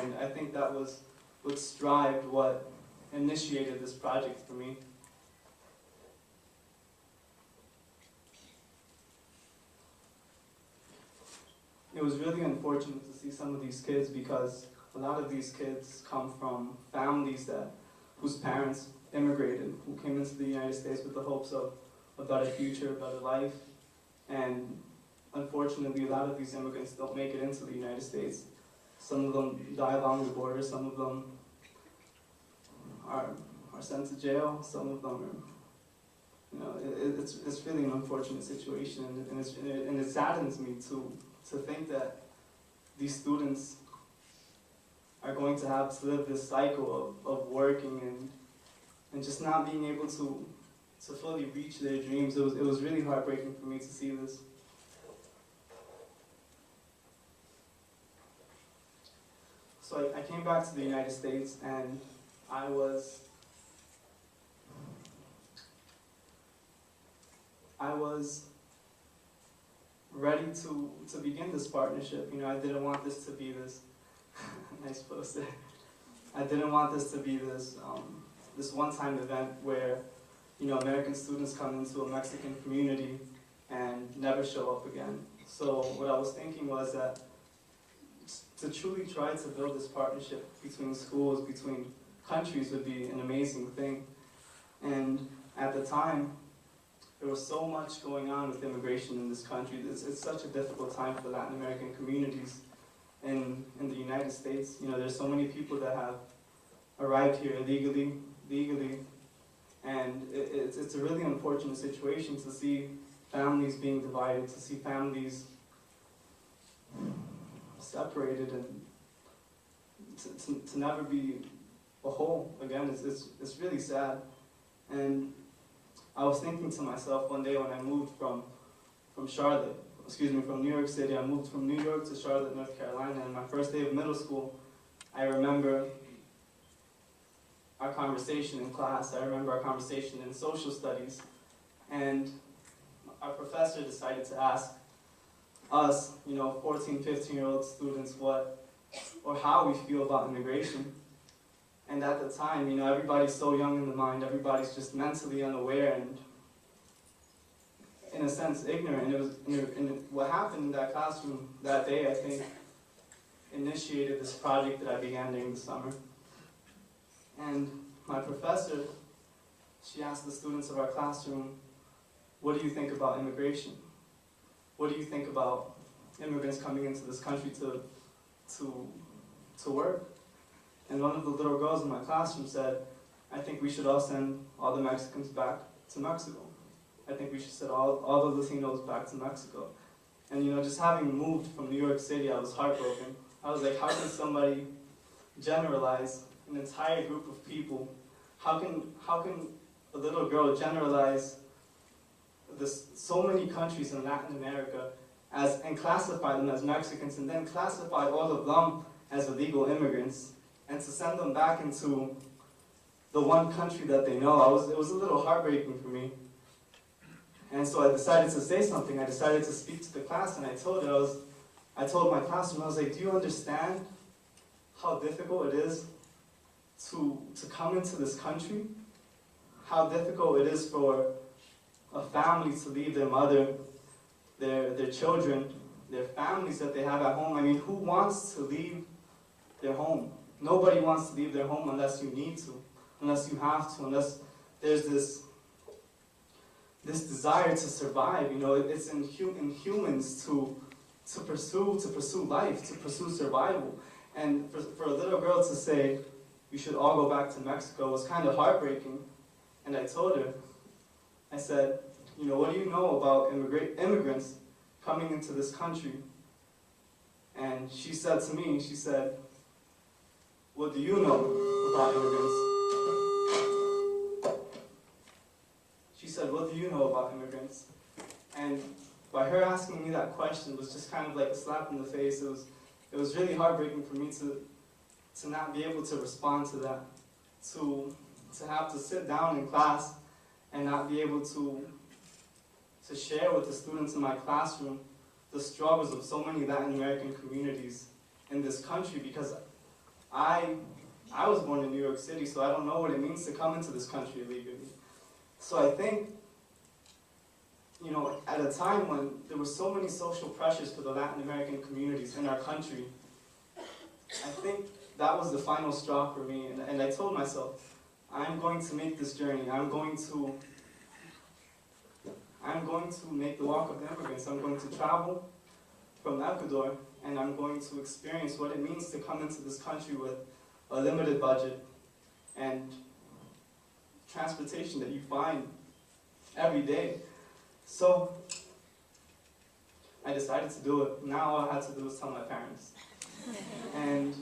And I think that was what strived, what initiated this project for me. It was really unfortunate to see some of these kids because a lot of these kids come from families whose parents immigrated, who came into the United States with the hopes of a better future, a better life. And unfortunately, a lot of these immigrants don't make it into the United States. Some of them die along the border, some of them are sent to jail, some of them are, it's really an unfortunate situation, and it saddens me to think that these students are going to have to live this cycle of working and just not being able to fully reach their dreams. It was really heartbreaking for me to see this. So I came back to the United States, and I was ready to begin this partnership. I didn't want this to be this nice poster. I didn't want this to be this this one-time event where American students come into a Mexican community and never show up again. So what I was thinking was that to truly try to build this partnership between schools, between countries, would be an amazing thing. And at the time, there was so much going on with immigration in this country. It's such a difficult time for Latin American communities in the United States. There's so many people that have arrived here illegally, legally, and it's a really unfortunate situation to see families being divided, to see families separated, and to never be a whole again. It's really sad. And I was thinking to myself one day when I moved from New York City. I moved from New York to Charlotte, North Carolina, and my first day of middle school, I remember our conversation in class. I remember our conversation in social studies, and our professor decided to ask us, 14, 15-year-old students, what or how we feel about immigration. And at the time, everybody's so young in the mind, everybody's just mentally unaware and, in a sense, ignorant. And what happened in that classroom that day, I think, initiated this project that I began during the summer. And my professor, she asked the students of our classroom, what do you think about immigration? What do you think about immigrants coming into this country to work? And one of the little girls in my classroom said, I think we should all send all the Mexicans back to Mexico. I think we should send all the Latinos back to Mexico. And just having moved from New York City, I was heartbroken. I was like, how can somebody generalize an entire group of people? How can a little girl generalize so many countries in Latin America and classify them as Mexicans, and then classify all of them as illegal immigrants, and to send them back into the one country that they know? It was a little heartbreaking for me. And so I decided to say something. I decided to speak to the class, and I told my classroom, I was like, do you understand how difficult it is to come into this country? How difficult it is for a family to leave their mother, their children, their families that they have at home. I mean, who wants to leave their home? Nobody wants to leave their home unless you need to, unless you have to, unless there's this desire to survive. It's in humans to pursue life, to pursue survival. And for a little girl to say, you should all go back to Mexico, was kind of heartbreaking. And I told her, I said, what do you know about immigrants coming into this country? And she said to me, she said, what do you know about immigrants? She said, what do you know about immigrants? And by her asking me that question was just kind of like a slap in the face. It was really heartbreaking for me to not be able to respond to that, to have to sit down in class and not be able to share with the students in my classroom the struggles of so many Latin American communities in this country, because I was born in New York City, so I don't know what it means to come into this country illegally. So I think, you know, at a time when there were so many social pressures for the Latin American communities in our country, I think that was the final straw for me. And I told myself, I'm going to make this journey. I'm going to make the walk of the immigrants. I'm going to travel from Ecuador, and I'm going to experience what it means to come into this country with a limited budget and transportation that you find every day. So I decided to do it. Now all I had to do was tell my parents. And